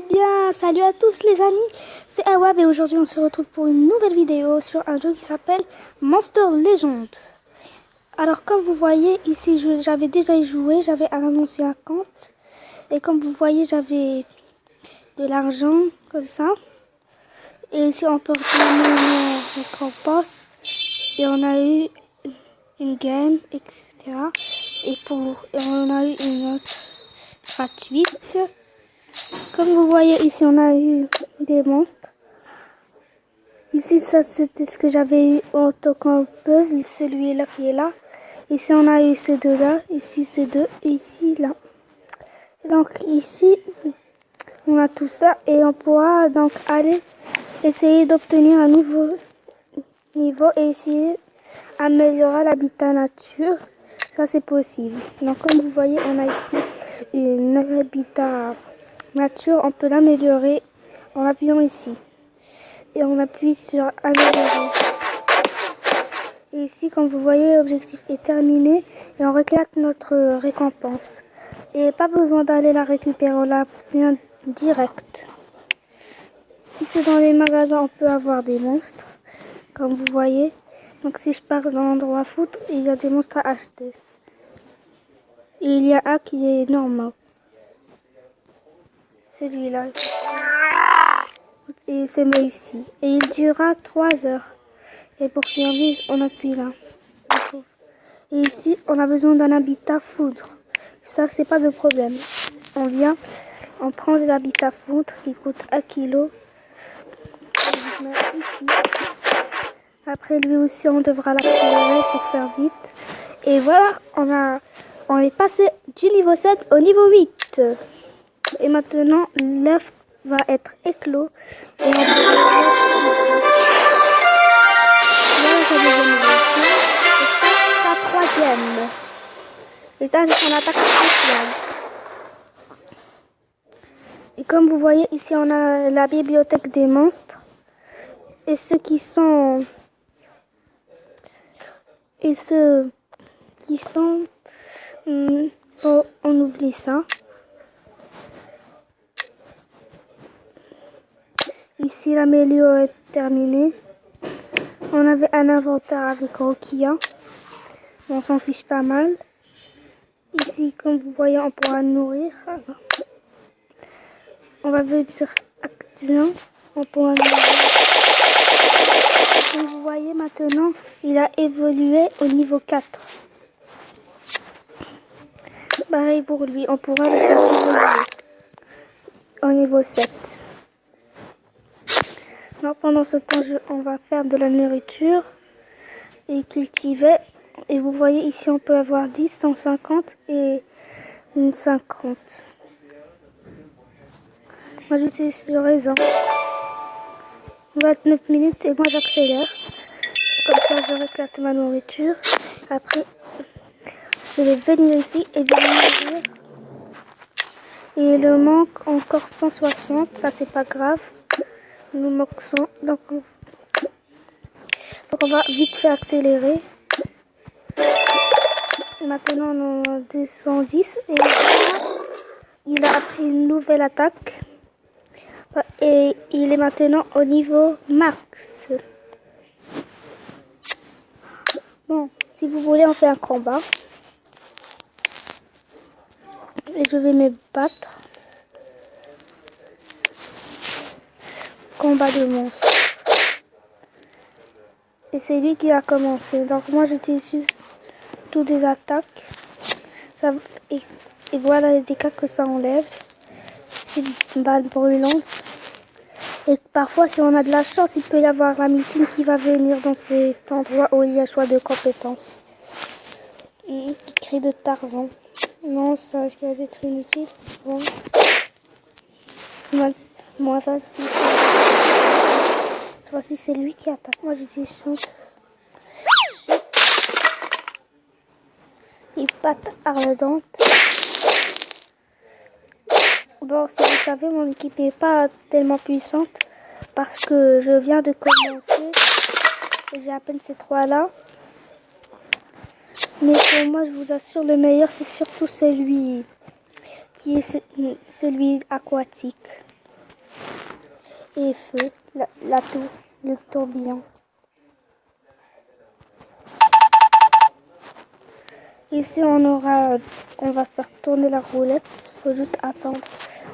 bien, salut à tous les amis, c'est Awab et aujourd'hui on se retrouve pour une nouvelle vidéo sur un jeu qui s'appelle Monster Legend. Alors comme vous voyez ici j'avais déjà y joué, j'avais un ancien compte et comme vous voyez j'avais de l'argent comme ça. Et ici on peut retourner nos récompenses et on a eu une game etc. Et on a eu une autre gratuite. Comme vous voyez ici, on a eu des monstres. Ici, ça c'était ce que j'avais eu en token puzzle, celui-là qui est là. Ici, on a eu ces deux-là. Ici, ces deux. Et ici, là. Donc ici, on a tout ça. Et on pourra donc aller essayer d'obtenir un nouveau niveau et essayer d'améliorer l'habitat nature. Ça, c'est possible. Donc, comme vous voyez, on a ici un habitat nature, on peut l'améliorer en appuyant ici. Et on appuie sur améliorer. Et ici, comme vous voyez, l'objectif est terminé et on réclame notre récompense. Et pas besoin d'aller la récupérer, on l'obtient direct. Ici, dans les magasins, on peut avoir des monstres, comme vous voyez. Donc si je pars dans l'endroit foot, il y a des monstres à acheter. Et il y a un qui est normal. Celui-là. Et il se met ici. Et il durera 3 heures. Et pour survivre, on appuie là. Et ici, on a besoin d'un habitat foudre. Ça, c'est pas de problème. On vient, on prend l'habitat foudre qui coûte 1 kg. On le met ici. Après, lui aussi, on devra l'accélérer pour faire vite. Et voilà, on est passé du niveau 7 au niveau 8. Et maintenant, l'œuf va être éclos. Et on va voilà sa deuxième évolution. Et ça, sa troisième. Et ça, c'est son attaque spéciale. Et comme vous voyez, ici, on a la bibliothèque des monstres. Et ceux qui sont... Oh, on oublie ça. Ici, la météo est terminée. On avait un inventaire avec Rokia. On s'en fiche pas mal. Ici, comme vous voyez, on pourra nourrir. On va venir sur Action. On pourra nourrir. Comme vous voyez, maintenant, il a évolué au niveau 4. Pareil pour lui, on pourra le faire évoluer au niveau 7. Alors, pendant ce temps, on va faire de la nourriture et cultiver. Et vous voyez ici, on peut avoir 10, 150 et 50. Moi, j'utilise le raisin. 29 minutes et moi, j'accélère. Comme ça, je réclame ma nourriture. Après, je vais venir ici et bien nourrir. Et il me manque encore 160. Ça, c'est pas grave. Il nous manque 100. Donc on va vite faire accélérer. Maintenant, on a 210. Et il a appris une nouvelle attaque. Et il est maintenant au niveau max. Bon, si vous voulez, on fait un combat. Et je vais me battre. Combat de monstres. Et c'est lui qui a commencé. Donc moi, j'utilise toutes des attaques. Et voilà les dégâts que ça enlève. C'est une balle brûlante. Et parfois, si on a de la chance, il peut y avoir la meeting qui va venir dans cet endroit où il y a choix de compétences. Et cri de Tarzan. Non, ça risque d'être inutile. Bon. Moi, si. Cette fois-ci, c'est lui qui attaque. Moi, j'utilise chute. Il patte ardente. Bon, si vous savez, mon équipe n'est pas tellement puissante parce que je viens de commencer et j'ai à peine ces trois-là. Mais pour moi, je vous assure, le meilleur, c'est surtout celui qui est celui aquatique. et feu, le tourbillon. Ici, on va faire tourner la roulette. Il faut juste attendre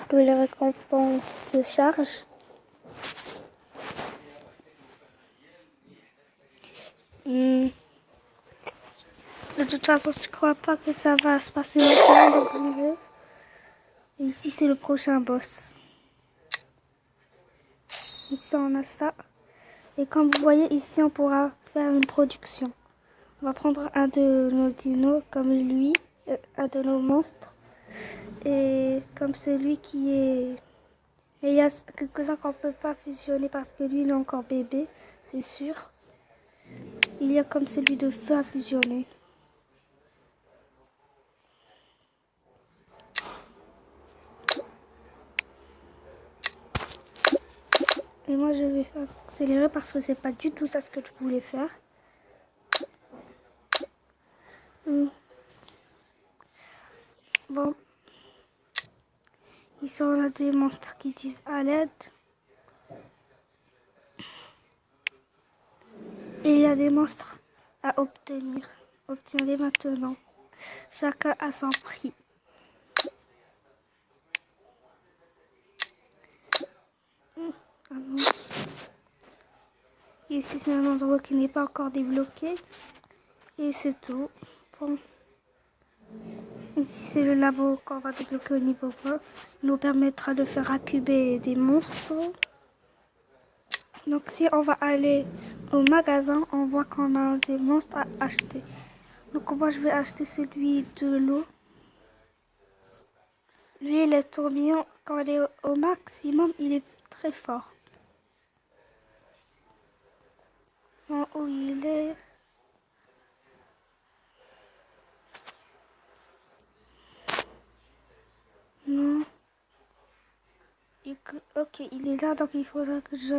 que les récompenses se chargent. De toute façon, je crois pas que ça va se passer maintenant dans le jeu. Et ici, c'est le prochain boss. Ici, on a ça. Et comme vous voyez, ici, on pourra faire une production. On va prendre un de nos dinos comme lui, un de nos monstres. Et comme celui qui est... Et il y a quelques-uns qu'on ne peut pas fusionner parce que lui, il est encore bébé, c'est sûr. Il y a comme celui de feu à fusionner. Et moi, je vais accélérer parce que c'est pas du tout ça ce que je voulais faire. Bon. Ici, on a des monstres qui disent à l'aide. Et il y a des monstres à obtenir. Obtenez maintenant. Chacun a son prix. Ici, c'est un endroit qui n'est pas encore débloqué. Et c'est tout. Bon. Ici, c'est le labo qu'on va débloquer au niveau 20. Il nous permettra de faire incuber des monstres. Donc, si on va aller au magasin, on voit qu'on a des monstres à acheter. Donc, moi, je vais acheter celui de l'eau. Lui, le tourbillon, quand il est au maximum, il est très fort. Bon, où il est? Non. Ok, il est là, donc il faudra que je